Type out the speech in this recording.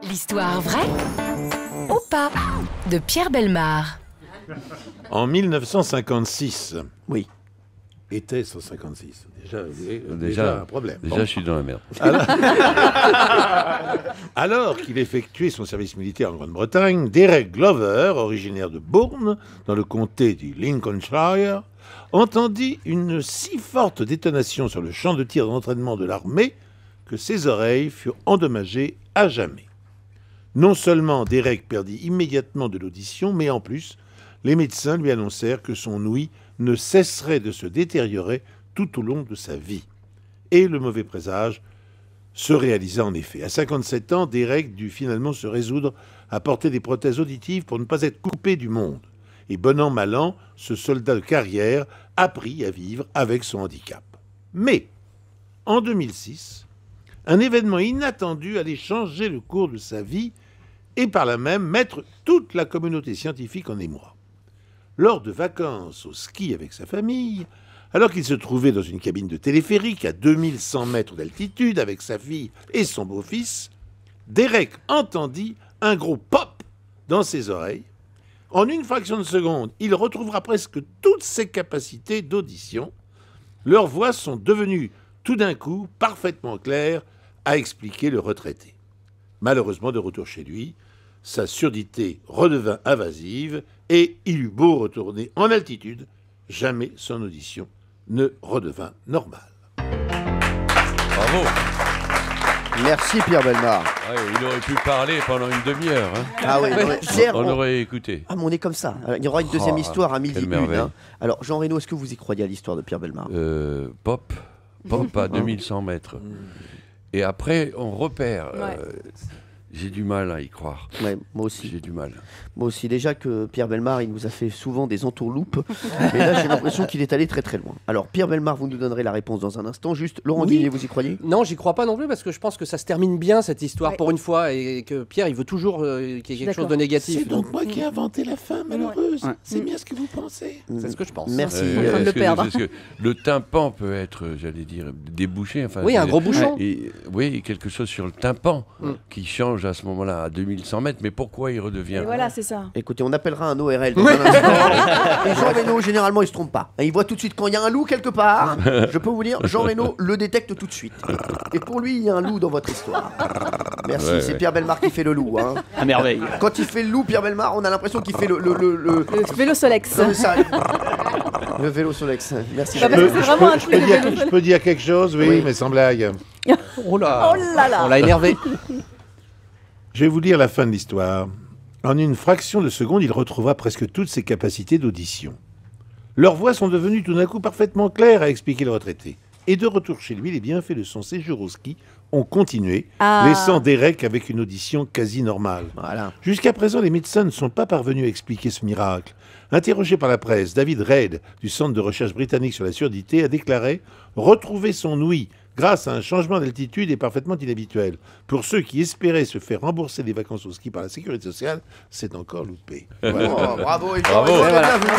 L'histoire vraie ou pas de Pierre Bellemare. En 1956. Oui. Était 156. Déjà un problème. Déjà, je suis dans la merde. Alors qu'il effectuait son service militaire en Grande-Bretagne, Derek Glover, originaire de Bourne, dans le comté du Lincolnshire, entendit une si forte détonation sur le champ de tir d'entraînement de l'armée que ses oreilles furent endommagées à jamais. Non seulement Derek perdit immédiatement de l'audition, mais en plus, les médecins lui annoncèrent que son ouïe ne cesserait de se détériorer tout au long de sa vie. Et le mauvais présage se réalisa en effet. À 57 ans, Derek dut finalement se résoudre à porter des prothèses auditives pour ne pas être coupé du monde. Et bon an, mal an, ce soldat de carrière apprit à vivre avec son handicap. Mais, en 2006, un événement inattendu allait changer le cours de sa vie et par là même mettre toute la communauté scientifique en émoi. Lors de vacances au ski avec sa famille, alors qu'il se trouvait dans une cabine de téléphérique à 2100 mètres d'altitude avec sa fille et son beau-fils, Derek entendit un gros pop dans ses oreilles. En une fraction de seconde, il retrouvera presque toutes ses capacités d'audition. Leurs voix sont devenues tout d'un coup parfaitement claires, a expliqué le retraité. Malheureusement, de retour chez lui, sa surdité redevint invasive et il eut beau retourner en altitude, jamais son audition ne redevint normale. Bravo. Merci Pierre Bellemare. Ouais, il aurait pu parler pendant une demi-heure. Hein. Ah oui, Pierre, on aurait écouté. Ah, mais on est comme ça. Alors, il y aura une deuxième histoire à midi quelle une. merveille. Hein. Alors, Jean Reno, est-ce que vous y croyez à l'histoire de Pierre Bellemare? Pop à 2100 mètres. Et après, on repère. J'ai du mal à y croire. Ouais, moi aussi. J'ai du mal. Moi aussi. Déjà que Pierre Bellemare, il nous a fait souvent des entourloupes. Mais là, j'ai l'impression qu'il est allé très très loin. Alors, Pierre Bellemare, vous nous donnerez la réponse dans un instant. Juste, Laurent Guillet, vous y croyez? Non, j'y crois pas non plus parce que je pense que ça se termine bien cette histoire pour une fois et que Pierre, il veut toujours qu'il y ait quelque chose de négatif. C'est donc moi qui ai inventé la fin malheureuse. Ouais. C'est bien ce que vous pensez. C'est ce que je pense. Merci. train de le perdre. Parce que le tympan peut être, j'allais dire, débouché. Enfin, Oui, un gros bouchon. Et, oui, quelque chose sur le tympan qui change à ce moment-là à 2100 mètres. Mais pourquoi il redevient Et voilà, c'est ça. Écoutez, on appellera un ORL dans un instant. Et Jean Reno, généralement, il se trompe pas. Il voit tout de suite quand il y a un loup quelque part. Je peux vous dire, Jean Reno le détecte tout de suite. Et pour lui, il y a un loup dans votre histoire. Merci, Ouais, c'est ouais. Pierre Bellemare qui fait le loup. Hein. À merveille. Quand il fait le loup, Pierre Bellemare, on a l'impression qu'il fait le Vélo Solex. Non, mais ça- le vélo Solex. Merci. Bah, parce que c'est vraiment un truc de vélo Je peux dire quelque chose, oui, mais sans blague. Oh là, Oh là là. on l'a énervé. Je vais vous lire la fin de l'histoire. En une fraction de seconde, il retrouva presque toutes ses capacités d'audition. Leurs voix sont devenues tout d'un coup parfaitement claires, a expliqué le retraité. Et de retour chez lui, les bienfaits de son séjour au ski ont continué, laissant Derek avec une audition quasi normale. Voilà. Jusqu'à présent, les médecins ne sont pas parvenus à expliquer ce miracle. Interrogé par la presse, David Reid, du Centre de recherche britannique sur la surdité, a déclaré « Retrouver son ouïe grâce à un changement d'altitude est parfaitement inhabituel. Pour ceux qui espéraient se faire rembourser des vacances au ski par la sécurité sociale, c'est encore loupé. » Voilà. Oh, bravo, et Jean Bravo. Reno, Voilà. bien vu.